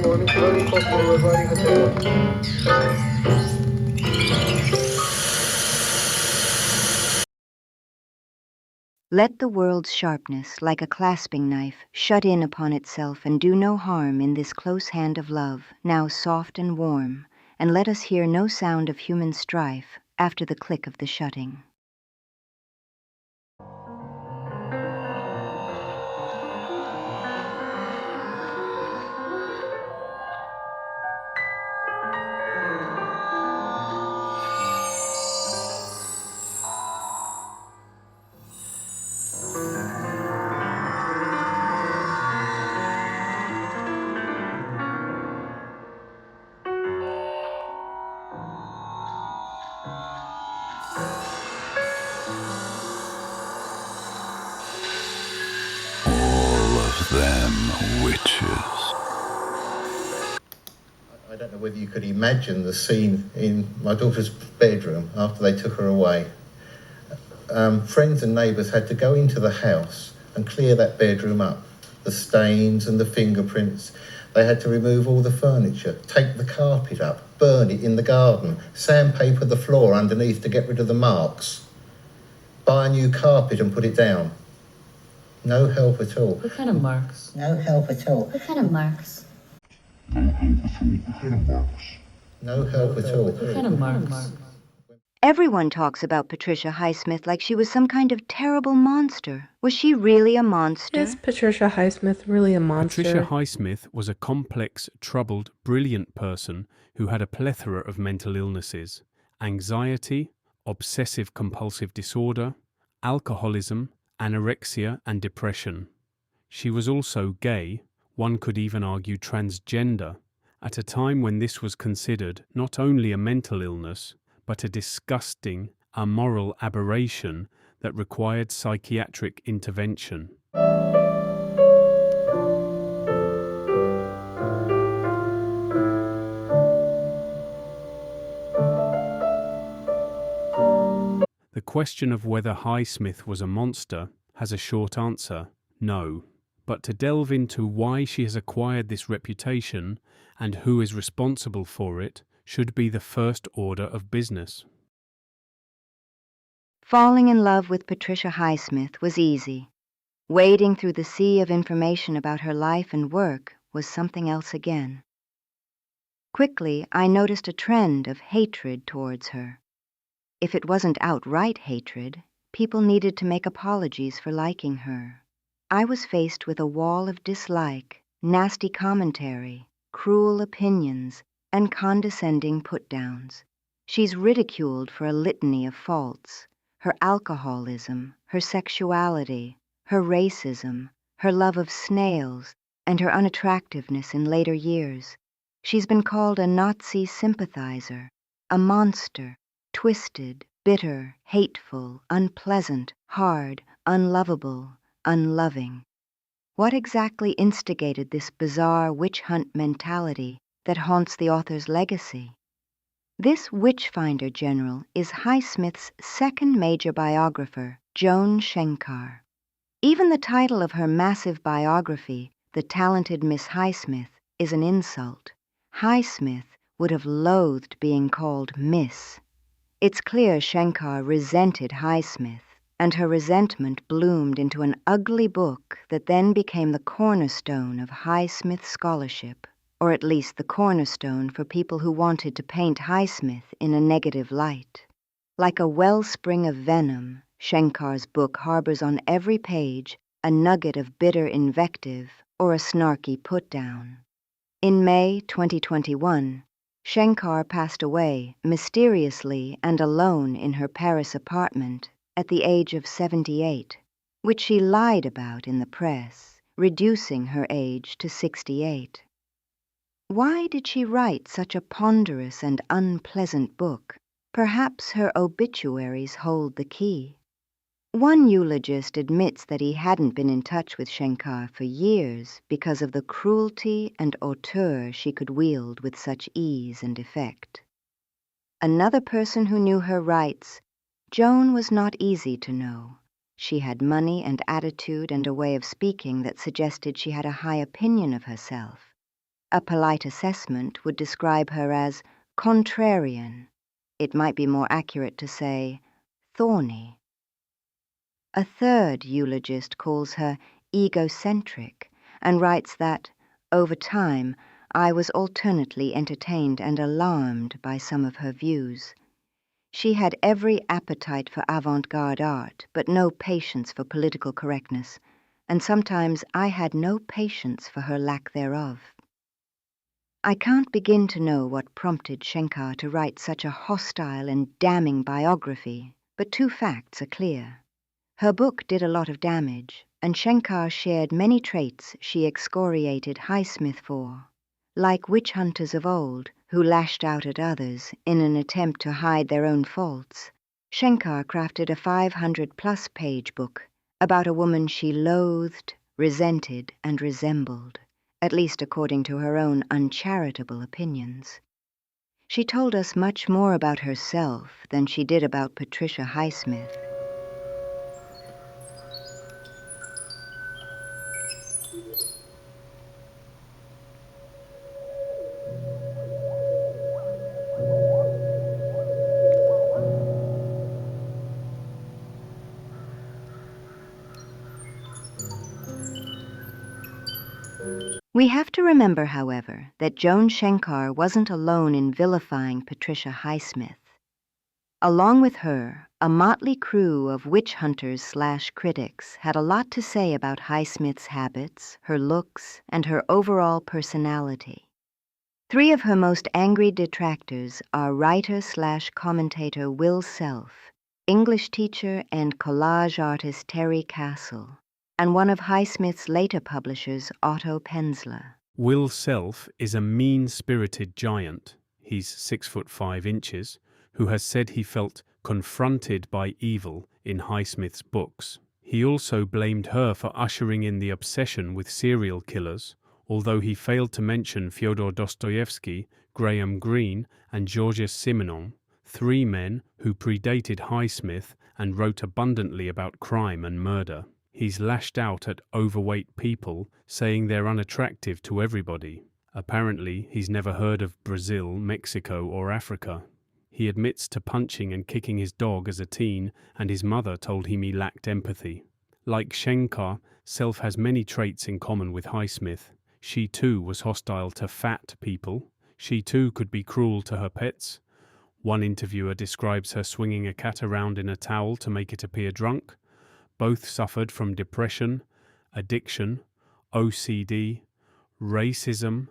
morning, it's very possible we're writing a tale. Let the world's sharpness, like a clasping knife, shut in upon itself and do no harm in this close hand of love, now soft and warm, and let us hear no sound of human strife after the click of the shutting. Them witches. I don't know whether you could imagine the scene in my daughter's bedroom after they took her away. Friends and neighbours had to go into the house and clear that bedroom up. The stains and the fingerprints. They had to remove all the furniture, take the carpet up, burn it in the garden, sandpaper the floor underneath to get rid of the marks, buy a new carpet and put it down. No help at all. What kind of marks? No help at all. What kind of marks? No help at all. What kind of marks? Everyone talks about Patricia Highsmith like she was some kind of terrible monster. Was she really a monster? Is Patricia Highsmith really a monster? Patricia Highsmith was a complex, troubled, brilliant person who had a plethora of mental illnesses: anxiety, obsessive-compulsive disorder, alcoholism, anorexia and depression. She was also gay, one could even argue transgender, at a time when this was considered not only a mental illness, but a disgusting, amoral aberration that required psychiatric intervention. The question of whether Highsmith was a monster has a short answer: no. But to delve into why she has acquired this reputation and who is responsible for it should be the first order of business. Falling in love with Patricia Highsmith was easy. Wading through the sea of information about her life and work was something else again. Quickly, I noticed a trend of hatred towards her. If it wasn't outright hatred, people needed to make apologies for liking her. I was faced with a wall of dislike, nasty commentary, cruel opinions, and condescending put-downs. She's ridiculed for a litany of faults: her alcoholism, her sexuality, her racism, her love of snails, and her unattractiveness in later years. She's been called a Nazi sympathizer, a monster, twisted, bitter, hateful, unpleasant, hard, unlovable, unloving. What exactly instigated this bizarre witch hunt mentality that haunts the author's legacy? This witch-finder general is Highsmith's second major biographer, Joan Shenkar. Even the title of her massive biography, The Talented Miss Highsmith, is an insult. Highsmith would have loathed being called Miss. It's clear Shenkar resented Highsmith, and her resentment bloomed into an ugly book that then became the cornerstone of Highsmith scholarship, or at least the cornerstone for people who wanted to paint Highsmith in a negative light. Like a wellspring of venom, Shenkar's book harbors on every page a nugget of bitter invective or a snarky put-down. In May 2021, Shenkar passed away mysteriously and alone in her Paris apartment at the age of 78, which she lied about in the press, reducing her age to 68. Why did she write such a ponderous and unpleasant book? Perhaps her obituaries hold the key. One eulogist admits that he hadn't been in touch with Shenkar for years because of the cruelty and hauteur she could wield with such ease and effect. Another person who knew her writes, Joan was not easy to know. She had money and attitude and a way of speaking that suggested she had a high opinion of herself. A polite assessment would describe her as contrarian. It might be more accurate to say thorny. A third eulogist calls her egocentric and writes that, over time, I was alternately entertained and alarmed by some of her views. She had every appetite for avant-garde art, but no patience for political correctness, and sometimes I had no patience for her lack thereof. I can't begin to know what prompted Shenkar to write such a hostile and damning biography, but two facts are clear. Her book did a lot of damage, and Shenkar shared many traits she excoriated Highsmith for. Like witch hunters of old, who lashed out at others in an attempt to hide their own faults, Shenkar crafted a 500-plus page book about a woman she loathed, resented, and resembled, at least according to her own uncharitable opinions. She told us much more about herself than she did about Patricia Highsmith. We have to remember, however, that Joan Shenkar wasn't alone in vilifying Patricia Highsmith. Along with her, a motley crew of witch hunters/critics had a lot to say about Highsmith's habits, her looks, and her overall personality. Three of her most angry detractors are writer/commentator Will Self, English teacher and collage artist Terry Castle, and one of Highsmith's later publishers, Otto Penzler. Will Self is a mean-spirited giant, he's 6'5", who has said he felt confronted by evil in Highsmith's books. He also blamed her for ushering in the obsession with serial killers, although he failed to mention Fyodor Dostoevsky, Graham Greene, and Georges Simenon, three men who predated Highsmith and wrote abundantly about crime and murder. He's lashed out at overweight people, saying they're unattractive to everybody. Apparently, he's never heard of Brazil, Mexico, or Africa. He admits to punching and kicking his dog as a teen, and his mother told him he lacked empathy. Like Shenkar, Self has many traits in common with Highsmith. She too was hostile to fat people. She too could be cruel to her pets. One interviewer describes her swinging a cat around in a towel to make it appear drunk. Both suffered from depression, addiction, OCD, racism,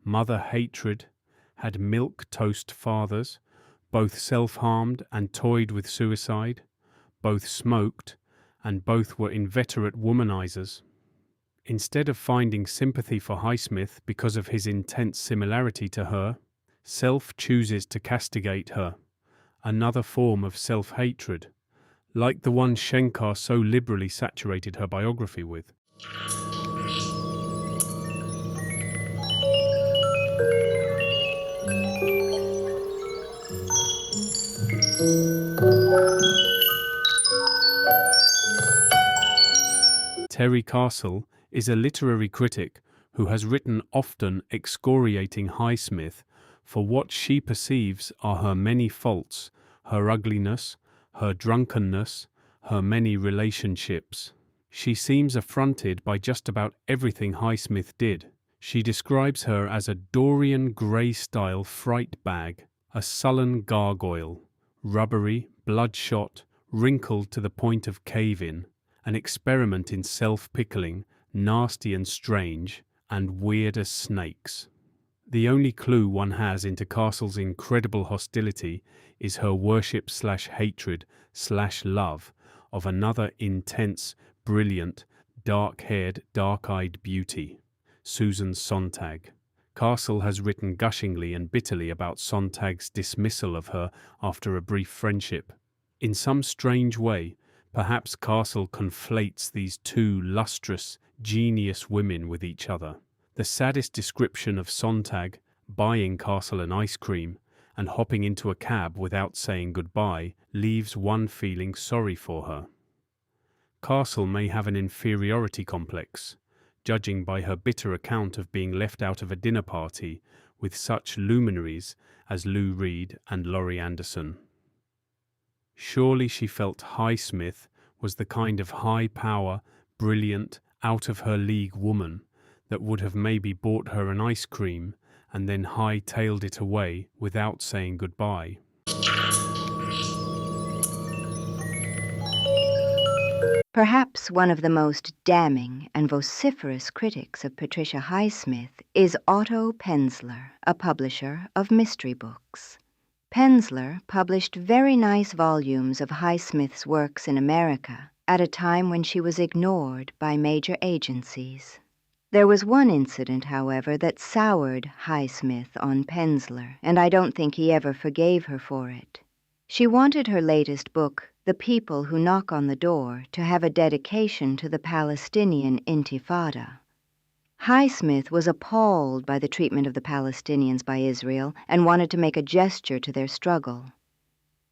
mother hatred, had milquetoast fathers, both self-harmed and toyed with suicide, both smoked, and both were inveterate womanizers. Instead of finding sympathy for Highsmith because of his intense similarity to her, Self chooses to castigate her, another form of self-hatred, like the one Shenkar so liberally saturated her biography with. Terry Castle is a literary critic who has written often excoriating Highsmith for what she perceives are her many faults, her ugliness, her drunkenness, her many relationships. She seems affronted by just about everything Highsmith did. She describes her as a Dorian Gray-style fright bag, a sullen gargoyle, rubbery, bloodshot, wrinkled to the point of cave-in, an experiment in self-pickling, nasty and strange, and weird as snakes. The only clue one has into Castle's incredible hostility is her worship/hatred/love of another intense, brilliant, dark-haired, dark-eyed beauty, Susan Sontag. Castle has written gushingly and bitterly about Sontag's dismissal of her after a brief friendship. In some strange way, perhaps Castle conflates these two lustrous, genius women with each other. The saddest description of Sontag, buying Castle an ice cream and hopping into a cab without saying goodbye, leaves one feeling sorry for her. Castle may have an inferiority complex, judging by her bitter account of being left out of a dinner party with such luminaries as Lou Reed and Laurie Anderson. Surely she felt Highsmith was the kind of high-power, brilliant, out-of-her-league woman that would have maybe bought her an ice cream and then high-tailed it away without saying goodbye. Perhaps one of the most damning and vociferous critics of Patricia Highsmith is Otto Penzler, a publisher of mystery books. Penzler published very nice volumes of Highsmith's works in America at a time when she was ignored by major agencies. There was one incident, however, that soured Highsmith on Penzler, and I don't think he ever forgave her for it. She wanted her latest book, The People Who Knock on the Door, to have a dedication to the Palestinian Intifada. Highsmith was appalled by the treatment of the Palestinians by Israel and wanted to make a gesture to their struggle.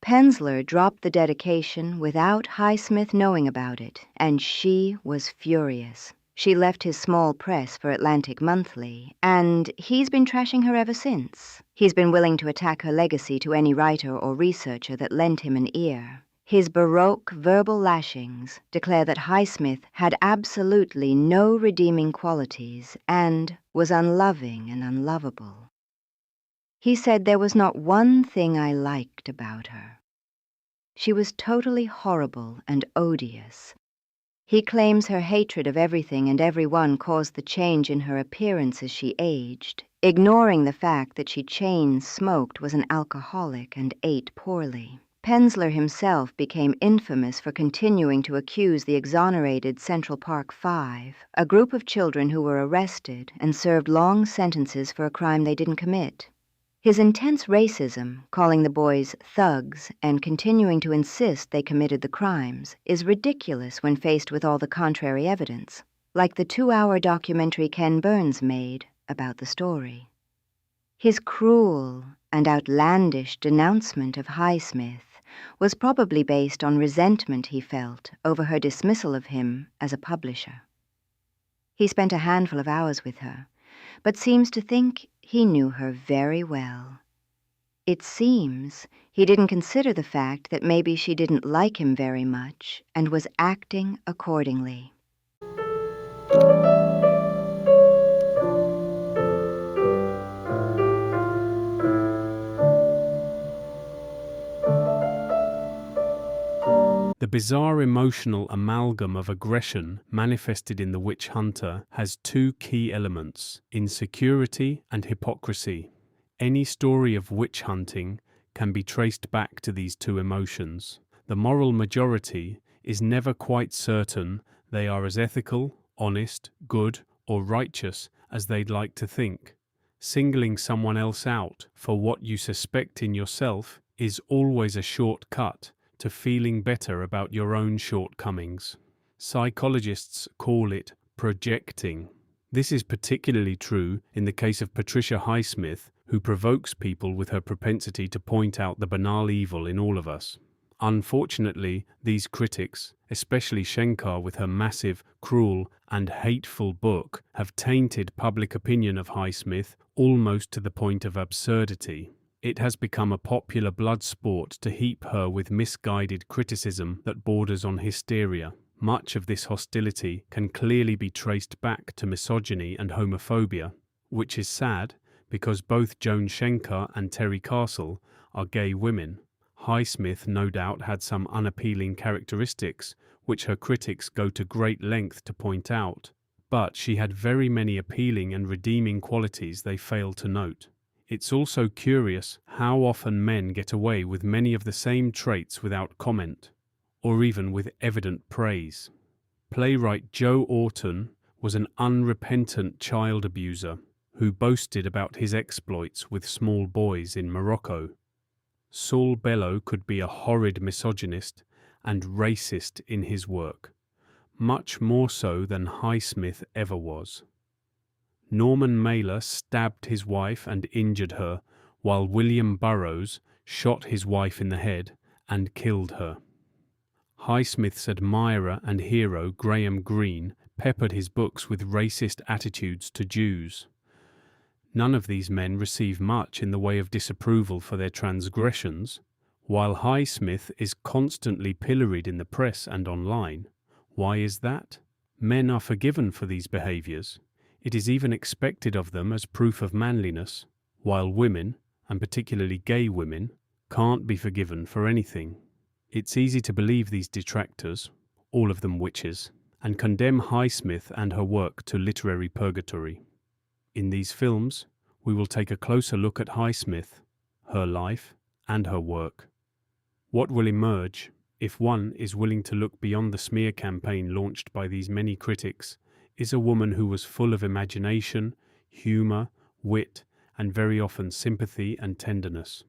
Penzler dropped the dedication without Highsmith knowing about it, and she was furious. She left his small press for Atlantic Monthly, and he's been trashing her ever since. He's been willing to attack her legacy to any writer or researcher that lent him an ear. His Baroque verbal lashings declare that Highsmith had absolutely no redeeming qualities and was unloving and unlovable. He said there was not one thing I liked about her. She was totally horrible and odious. He claims her hatred of everything and everyone caused the change in her appearance as she aged, ignoring the fact that she chain-smoked, was an alcoholic, and ate poorly. Penzler himself became infamous for continuing to accuse the exonerated Central Park Five, a group of children who were arrested and served long sentences for a crime they didn't commit. His intense racism, calling the boys thugs and continuing to insist they committed the crimes, is ridiculous when faced with all the contrary evidence, like the 2-hour documentary Ken Burns made about the story. His cruel and outlandish denouncement of Highsmith was probably based on resentment he felt over her dismissal of him as a publisher. He spent a handful of hours with her, but seems to think he knew her very well. It seems he didn't consider the fact that maybe she didn't like him very much and was acting accordingly. The bizarre emotional amalgam of aggression manifested in The Witch Hunter has two key elements: insecurity and hypocrisy. Any story of witch hunting can be traced back to these two emotions. The moral majority is never quite certain they are as ethical, honest, good, or righteous as they'd like to think. Singling someone else out for what you suspect in yourself is always a shortcut to feeling better about your own shortcomings. Psychologists call it projecting. This is particularly true in the case of Patricia Highsmith, who provokes people with her propensity to point out the banal evil in all of us. Unfortunately, these critics, especially Shenkar with her massive, cruel, and hateful book, have tainted public opinion of Highsmith almost to the point of absurdity. It has become a popular blood sport to heap her with misguided criticism that borders on hysteria. Much of this hostility can clearly be traced back to misogyny and homophobia, which is sad because both Joan Shenkar and Terry Castle are gay women. Highsmith no doubt had some unappealing characteristics which her critics go to great length to point out, but she had very many appealing and redeeming qualities they fail to note. It's also curious how often men get away with many of the same traits without comment, or even with evident praise. Playwright Joe Orton was an unrepentant child abuser who boasted about his exploits with small boys in Morocco. Saul Bellow could be a horrid misogynist and racist in his work, much more so than Highsmith ever was. Norman Mailer stabbed his wife and injured her, while William Burroughs shot his wife in the head and killed her. Highsmith's admirer and hero Graham Greene peppered his books with racist attitudes to Jews. None of these men receive much in the way of disapproval for their transgressions, while Highsmith is constantly pilloried in the press and online. Why is that? Men are forgiven for these behaviors. It is even expected of them as proof of manliness, while women, and particularly gay women, can't be forgiven for anything. It's easy to believe these detractors, all of them witches, and condemn Highsmith and her work to literary purgatory. In these films, we will take a closer look at Highsmith, her life, and her work. What will emerge, if one is willing to look beyond the smear campaign launched by these many critics, is a woman who was full of imagination, humour, wit, and very often sympathy and tenderness.